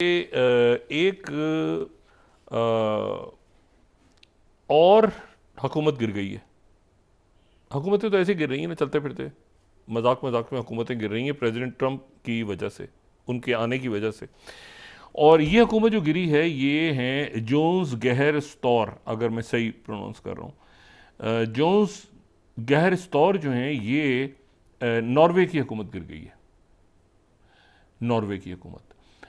एक और हुकूमत गिर गई है। हुकूमतें तो ऐसे गिर रही हैं ना, चलते फिरते मजाक मजाक में हुकूमतें गिर रही हैं प्रेसिडेंट ट्रंप की वजह से, उनके आने की वजह से। और ये हुकूमत जो गिरी है ये हैं जोन्स गहर स्टोर, अगर मैं सही प्रोनाउंस कर रहा हूँ। जोन्स गहर स्टोर जो हैं ये नॉर्वे की हुकूमत गिर गई है, नॉर्वे की हुकूमत।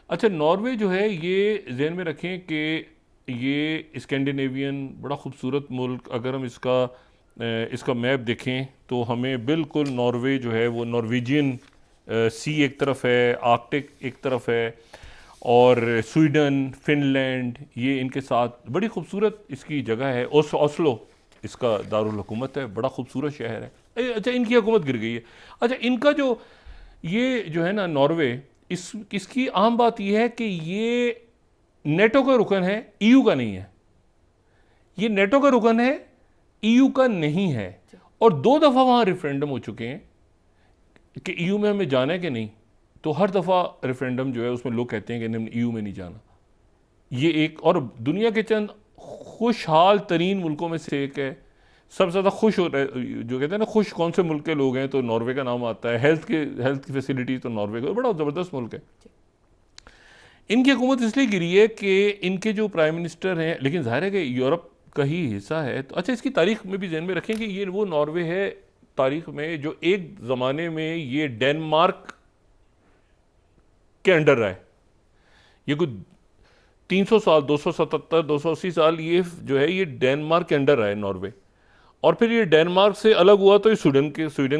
अच्छा, नॉर्वे जो है ये जहन में रखें कि ये स्कैंडिनेवियन बड़ा खूबसूरत मुल्क, अगर हम इसका मैप देखें तो हमें बिल्कुल नॉर्वे जो है वो नॉर्वेजियन सी एक तरफ है, आर्कटिक एक तरफ है, और स्वीडन, फिनलैंड, ये इनके साथ बड़ी खूबसूरत इसकी जगह है। ओस्लो इसका दारुल हुकूमत है, बड़ा खूबसूरत शहर है। अच्छा, इनकी हुकूमत गिर गई है। अच्छा, इनका ये जो है ना नॉर्वे, इसकी आम बात यह है कि ये नेटो का रुकन है, ईयू का नहीं है। ये नेटो का रुकन है, ईयू का नहीं है। और 2 दफा वहां रेफरेंडम हो चुके हैं कि ईयू में हमें जाना है कि नहीं। तो हर दफा रेफरेंडम जो है उसमें लोग कहते हैं कि हमने ईयू में नहीं जाना। ये एक, और दुनिया के चंद खुशहाल तरीन मुल्कों में से एक है। सबसे ज़्यादा खुश हो रहे, जो कहते हैं ना खुश कौन से मुल्क के लोग हैं, तो नॉर्वे का नाम आता है। हेल्थ की फैसिलिटी तो नॉर्वे का बड़ा ज़बरदस्त मुल्क है। इनकी हुकूमत इसलिए गिरी है कि इनके जो प्राइम मिनिस्टर हैं, लेकिन जाहिर है कि यूरोप का ही हिस्सा है। तो अच्छा, इसकी तारीख में भी ध्यान में रखें कि ये वो नॉर्वे है तारीख में जो एक ज़माने में ये डेनमार्क के अंडर रहा है। ये कोई 300 साल, 277, 280 साल ये जो है ये डेनमार्क के अंडर रहा है नॉर्वे। और फिर ये डेनमार्क से अलग हुआ तो ये स्वीडन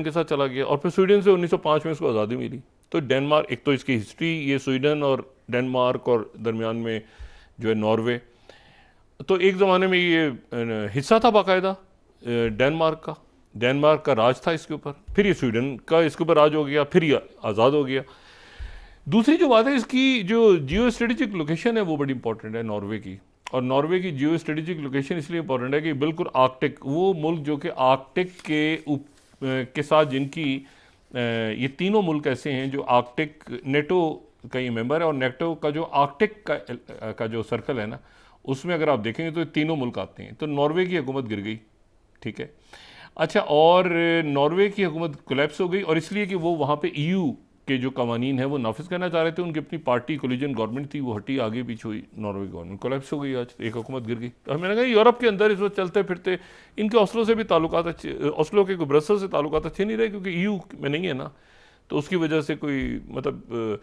के साथ चला गया, और फिर स्वीडन से 1905 में इसको आज़ादी मिली। तो डेनमार्क, एक तो इसकी हिस्ट्री, ये स्वीडन और डेनमार्क और दरमियान में जो है नॉर्वे, तो एक ज़माने में ये हिस्सा था बाकायदा डेनमार्क का राज था इसके ऊपर। फिर ये स्वीडन का इसके ऊपर राज हो गया, फिर ये आज़ाद हो गया। दूसरी जो बात है, इसकी जो जियो स्ट्रेटेजिक लोकेशन है वो बड़ी इंपॉर्टेंट है नॉर्वे की। और नॉर्वे की जियो स्ट्रेटेजिक लोकेशन इसलिए इंपॉर्टेंट है कि बिल्कुल आर्कटिक, वो मुल्क जो कि आर्कटिक के साथ जिनकी ये तीनों मुल्क ऐसे हैं जो आर्कटिक, नेटो का ये मेंबर है, और नेटो का जो आर्कटिक का जो सर्कल है ना, उसमें अगर आप देखेंगे तो ये तीनों मुल्क आते हैं। तो नॉर्वे की हुकूमत गिर गई, ठीक है। अच्छा, और नॉर्वे की हुकूमत कोलैप्स हो गई, और इसलिए कि वो वहाँ पे ईयू के जो कवानीन है वो नाफिज करना चाह रहे थे। उनकी अपनी पार्टी कोलिजन गवर्नमेंट थी, वो हटी, आगे पीछे हुई, नॉर्वे गवर्नमेंट कोलैप्स हो गई। आज एक हुकूमत गिर गई। और मैंने कहा यूरोप के अंदर इस वक्त चलते फिरते इनके ओस्लो से भी ताल्लुकात अच्छे, ओस्लो के ब्रसेल्स से ताल्लुकात अच्छे नहीं रहे, क्योंकि ईयू में नहीं है ना, तो उसकी वजह से कोई मतलब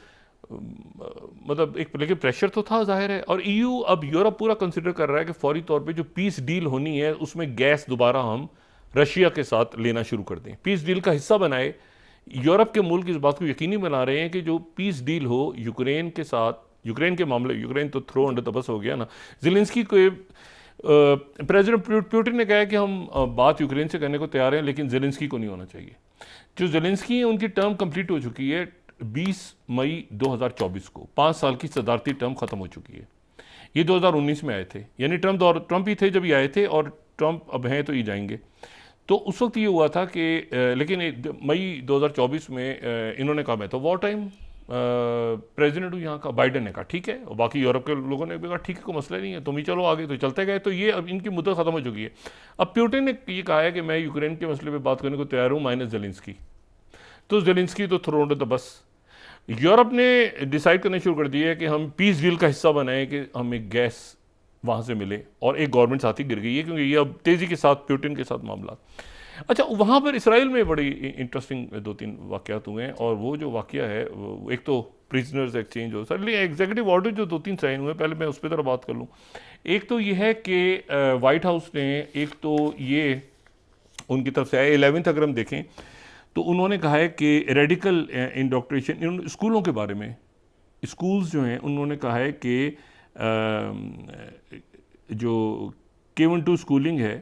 एक, लेकिन प्रेशर तो था जाहिर है। और ईयू, अब यूरोप पूरा कंसिडर कर रहा है कि फौरी तौर पे जो पीस डील होनी है उसमें गैस दोबारा हम रशिया के साथ लेना शुरू कर दें, पीस डील का हिस्सा बनाए। यूरोप के मुल्क इस बात को यकीनी बना रहे हैं कि जो पीस डील हो यूक्रेन के साथ, यूक्रेन के मामले, यूक्रेन तो थ्रो अंडर द बस हो गया ना। ज़ेलेंस्की को प्रेसिडेंट पुतिन ने कहा है कि हम बात यूक्रेन से करने को तैयार हैं, लेकिन ज़ेलेंस्की को नहीं होना चाहिए। जो ज़ेलेंस्की है उनकी टर्म कंप्लीट हो चुकी है 20 मई 2024 को, 5 साल की सदारती टर्म ख़त्म हो चुकी है। ये 2019 में आए थे, यानी ट्रंप ही थे जब ये आए थे, और ट्रंप अब हैं तो ये जाएंगे। तो उस वक्त ये हुआ था कि लेकिन मई 2024 में इन्होंने कहा मैं तो वॉर टाइम प्रेसिडेंट हूँ यहाँ का। बाइडन ने कहा ठीक है, और बाकी यूरोप के लोगों ने भी कहा ठीक है, कोई मसला नहीं है, तुम ही चलो आगे। तो चलते गए, तो ये अब इनकी मुद्दत ख़त्म हो चुकी है। अब पुतिन ने ये कहा है कि मैं यूक्रेन के मसले पर बात करने को तैयार हूँ, माइनस ज़ेलेंस्की। तो ज़ेलेंस्की तो throw under the bus. Europe ने डिसाइड करना शुरू कर दिया है कि हम पीस डील का हिस्सा बनाएं कि हमें गैस वहाँ से मिले, और एक गवर्नमेंट साथ ही गिर गई है, क्योंकि ये अब तेज़ी के साथ पुतिन के साथ मामला। अच्छा, वहाँ पर इसराइल में बड़ी इंटरेस्टिंग 2-3 वाक़यात हुए हैं, और वो जो वाक़या है वो एक तो प्रिजनर्स एक्सचेंज हो सर, एग्जीक्यूटिव ऑर्डर जो 2-3 साइन हुए, पहले मैं उस पर ज़रा बात कर लूँ। एक तो ये है कि वाइट हाउस ने, एक तो ये उनकी तरफ से आए 11th अगर हम देखें तो उन्होंने कहा है कि रेडिकल इंडोक्ट्रिनेशन स्कूलों के बारे में, स्कूल्स जो हैं उन्होंने कहा है कि जो K-1-2 स्कूलिंग है,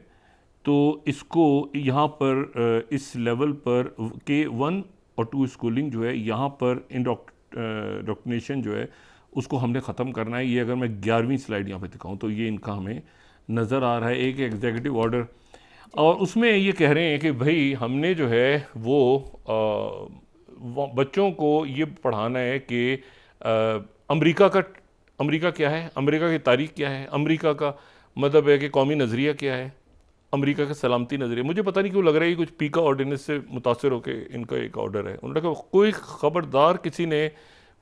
तो इसको यहाँ पर इस लेवल पर K-1 और 2 स्कूलिंग जो है यहाँ पर इंडोक्ट्रिनेशन जो है उसको हमने ख़त्म करना है। ये अगर मैं 11वीं स्लाइड यहाँ पे दिखाऊँ तो ये इनका हमें नज़र आ रहा है, एक एग्जीक्यूटिव ऑर्डर, और उसमें ये कह रहे हैं कि भाई हमने जो है वो बच्चों को ये पढ़ाना है कि अमेरिका का अमेरिका क्या है, अमेरिका की तारीख क्या है, अमेरिका का मतलब है कि कौमी नज़रिया क्या है, अमेरिका का सलामती नज़रिया। मुझे पता नहीं क्यों लग रहा है ये कुछ पीका ऑर्डिनेंस से मुतासर होकर इनका एक ऑर्डर है। उन्होंने कहा कोई ख़बरदार किसी ने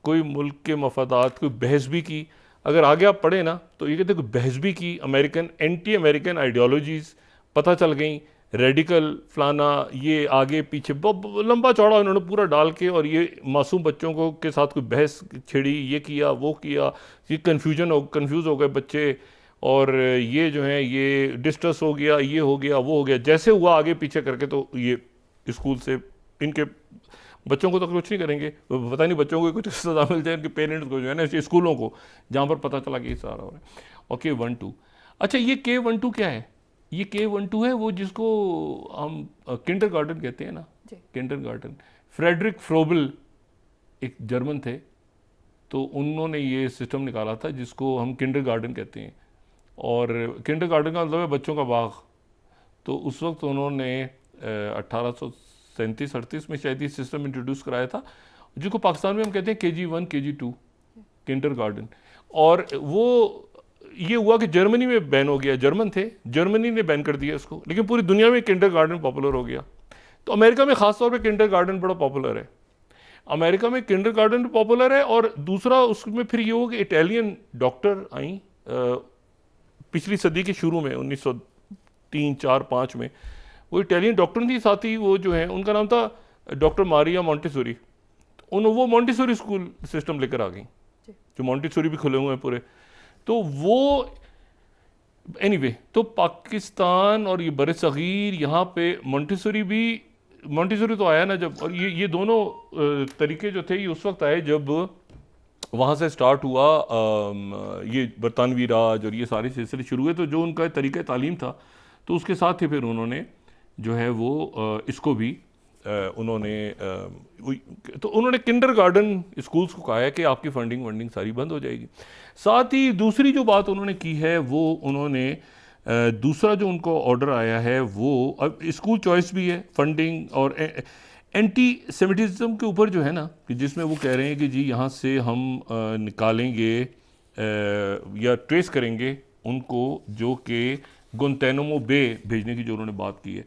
कोई मुल्क के मफादात कोई बहस भी की, अगर आगे आप पढ़े ना तो ये कहते कोई बहस भी की, अमेरिकन एंटी अमेरिकन आइडियोलॉजीज़ पता चल गई, रेडिकल फलाना ये आगे पीछे लंबा चौड़ा उन्होंने पूरा डाल के, और ये मासूम बच्चों को के साथ कोई बहस छिड़ी, ये किया वो किया, ये कंफ्यूज हो गए बच्चे, और ये जो है ये डिस्ट्रेस हो गया, ये हो गया वो हो गया, जैसे हुआ आगे पीछे करके तो ये स्कूल से इनके बच्चों को तो कुछ नहीं करेंगे, पता नहीं बच्चों को कुछ सजा मिल जाए, इनके पेरेंट्स को जो है ना, स्कूलों को जहाँ पर पता चला कि ये सारा हो रहा है। और K12, अच्छा ये K12 क्या है? ये K12 है वो जिसको हम किंडर गार्डन कहते हैं ना, किंडर गार्डन। फ्रेडरिक फ्रोबल एक जर्मन थे, तो उन्होंने ये सिस्टम निकाला था जिसको हम किंडर गार्डन कहते हैं, और किंडर गार्डन का मतलब है बच्चों का बाग। तो उस वक्त उन्होंने 1837-38 में शायद ये सिस्टम इंट्रोड्यूस कराया था, जिसको पाकिस्तान में हम कहते हैं KG1 KG2 किंडर गार्डन। और वो ये हुआ कि जर्मनी में बैन हो गया, जर्मन थे, जर्मनी ने बैन कर दिया इसको, लेकिन पूरी दुनिया में किंडर गार्डन पॉपुलर हो गया। तो अमेरिका में ख़ास तौर पे किंडर गार्डन बड़ा पॉपुलर है, अमेरिका में किंडर गार्डन पॉपुलर है। और दूसरा उसमें फिर ये हो कि इटालियन डॉक्टर आई पिछली सदी के शुरू में 1903, 4, 5 में, वो इटालियन डॉक्टर थी, साथ ही वो जो है उनका नाम था डॉक्टर मारिया मॉन्टेसोरी। वो मॉन्टेसोरी स्कूल सिस्टम लेकर आ गई, जो मॉन्टेसोरी भी खुले हुए हैं पूरे। तो वो एनीवे तो पाकिस्तान और ये बरसगीर यहाँ पे मॉन्टेसोरी तो आया ना जब, और ये दोनों तरीके जो थे ये उस वक्त आए जब वहाँ से स्टार्ट हुआ ये बरतानवी राज और ये सारे सिलसिले शुरू हुए। तो जो उनका तरीक़ा तालीम था तो उसके साथ ही फिर उन्होंने जो है वो इसको भी उन्होंने किंडर गार्डन स्कूल्स को कहा है कि आपकी फंडिंग सारी बंद हो जाएगी। साथ ही दूसरी जो बात उन्होंने की है वो उन्होंने दूसरा जो उनको ऑर्डर आया है वो अब स्कूल चॉइस भी है, फंडिंग और एंटी सेमिटिज्म के ऊपर जो है ना, कि जिसमें वो कह रहे हैं कि जी यहाँ से हम निकालेंगे या ट्रेस करेंगे उनको जो कि गुंतैनामो बे भेजने की जो उन्होंने बात की है।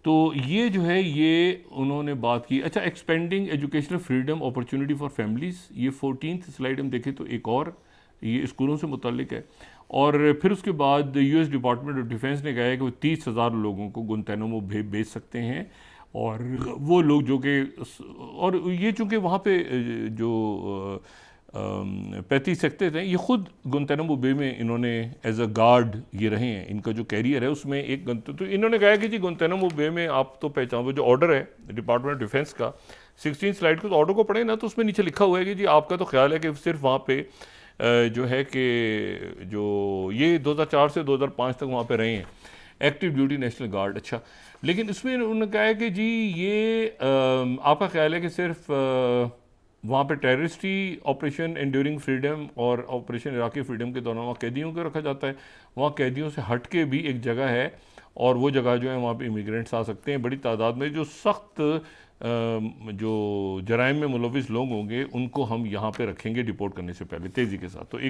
तो ये जो है ये उन्होंने बात की। अच्छा, expanding educational freedom opportunity for families, ये 14th स्लाइड हम देखें तो एक और ये स्कूलों से मुतल्लिक है। और फिर उसके बाद US डिपार्टमेंट ऑफ डिफेंस ने कहा है कि वो 30,000 लोगों को गुंतैनामो भेज सकते हैं, और वो लोग जो कि, और ये चूँकि वहाँ पे जो 35 सकते थे, ये ख़ुद गुंतैनामो बे में इन्होंने एज अ गार्ड ये रहे हैं, इनका जो कैरियर है उसमें एक तो इन्होंने कहा कि जी गुंतैनामो बे में आप तो पहचान, जो ऑर्डर है डिपार्टमेंट ऑफ डिफेंस का 16 स्लाइड को, तो ऑर्डर को पढ़े ना तो उसमें नीचे लिखा हुआ है कि जी आपका तो ख्याल है कि सिर्फ वहाँ पे जो है कि जो ये 2004 से 2005 तक वहाँ पे रहे हैं एक्टिव ड्यूटी नेशनल गार्ड। अच्छा, लेकिन इसमें उन्होंने कहा है कि जी ये आपका ख्याल है कि सिर्फ वहाँ पे टेररिस्टी ऑपरेशन एंड्यूरिंग फ्रीडम और ऑपरेशन इराकी फ्रीडम के दौरान वहाँ कैदियों को रखा जाता है, वहाँ कैदियों से हट के भी एक जगह है, और वो जगह जो है वहाँ पे इमिग्रेंट्स आ सकते हैं बड़ी तादाद में, जो सख्त जो जराइम में मुलविस लोग होंगे उनको हम यहाँ पे रखेंगे डिपोर्ट करने से पहले तेज़ी के साथ। तो एक